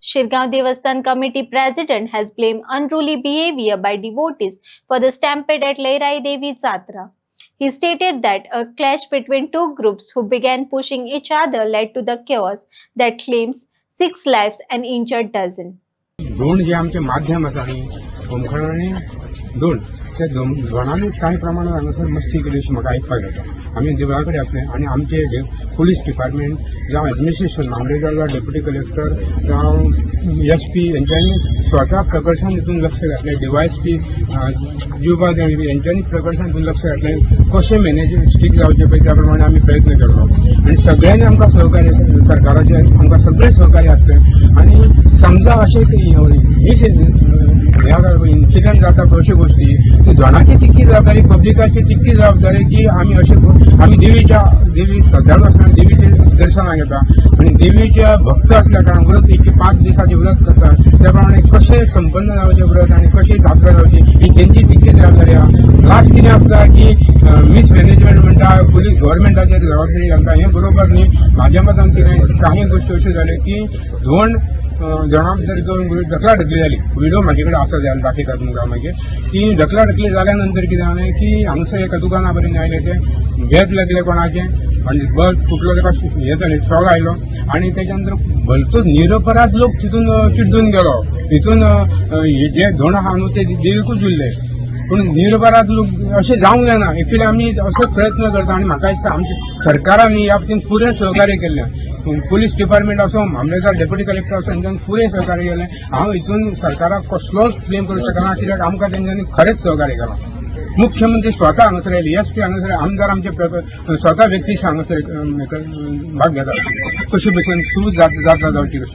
Shirgaon Devasthan Committee President has blamed unruly behavior by devotees for the stampede at Leirai Devi Jatra. He stated that a clash between two groups who began pushing each other led to the chaos that claims 6 lives and injured dozens. दोन जे आमचे माध्यम आसा न्ही होमखणांनी दोन ते दोनांनी कांय प्रमाणात हांगासर मस्ती केली अशें म्हाका आयकपाक येता. आमी देवळा कडेन आसले आनी आमचे पुलीस डिपार्टमेंट जावं एडमिनिस्ट्रेशन मामलेदार डेप्युटी कलेक्टर जावं SP हेंच्यांनी स्वता प्रकर्शान हितून लक्ष घातलें. DYSP जिवबा देवी हेंच्यांनी प्रकर्शान हितून लक्ष घातलें. कशें मॅनेज स्ट्रीक जावचें पळय त्या प्रमाणे आमी प्रयत्न केलो आनी सगळ्यांनी आमकां सहकार्य सरकाराचें आमकां सगळें सहकार्य आसलें. आनी समजा अशें इन्सिडंट जाता अशो गोष्टी ती जणांची तितकी जबाबदारी पब्लिकाची तितकी जबाबदारी की आमी देवी श्रद्धाळू आसतना देवीचे दर्शनाक येता आनी देवीच्या भक्त असल्या कारणान व्रत एक 5 दिसांचे व्रत करता त्या प्रमाणे कशें संपन्न जावचें व्रत आनी कशी जात्रा जावची ही तेंची तितकी जबाबदारी आहा. लास्ट कितें आसता की मिसमॅनेजमेंट म्हणटा पुलीस गव्हर्मेंटाचेर जबाबदारी घालता हें बरोबर न्ही. म्हाज्या मतान कितें कांय गोश्टी अश्यो जाल्यो की दोन जाणां भितर ढकलाढकली जाली. व्हिडिओ म्हाजे कडेन आसा जाल्यार दाखयता तुमकां मागीर. ती ढकलाढकली जाल्या नंतर कितें जालें की हांगसर एका दुकाना पर्यंत आयले ते गॅस लागले कोणाचें आनी बल्ब फुटलो ताका हें जालें शॉक आयलो आनी तेच्या नंतर भलतो निरपराध लोक तितून चिड्डून गेलो. तितून जे धोण आहा न्हू ते देवीकूच उरले पूण निरपराध लोक अशें जावंक जायना. एक्चुली आमी असो प्रयत्न करता आनी म्हाका दिसता आमच्या सरकारान ह्या बाबतींत पुरें सहकार्य केल्लें. पुलीस डिपार्टमेंट असो मामलेदार डेप्युटी कलेक्टर असो हेंच्यांनी पुरें सहकार्य केलें. हांव हितून सरकाराक कसलोच ब्लेम करूं शकना कित्याक आमकां तेंच्यांनी खरेंच सहकार्य केलां. मुख्यमंत्री स्वता हांगासर येयले, SP हांगासर आमदार आमचे स्वता व्यक्ती हांगासर भाग घेतात. कशे भशेन सुरू जात्रा जावची कशी.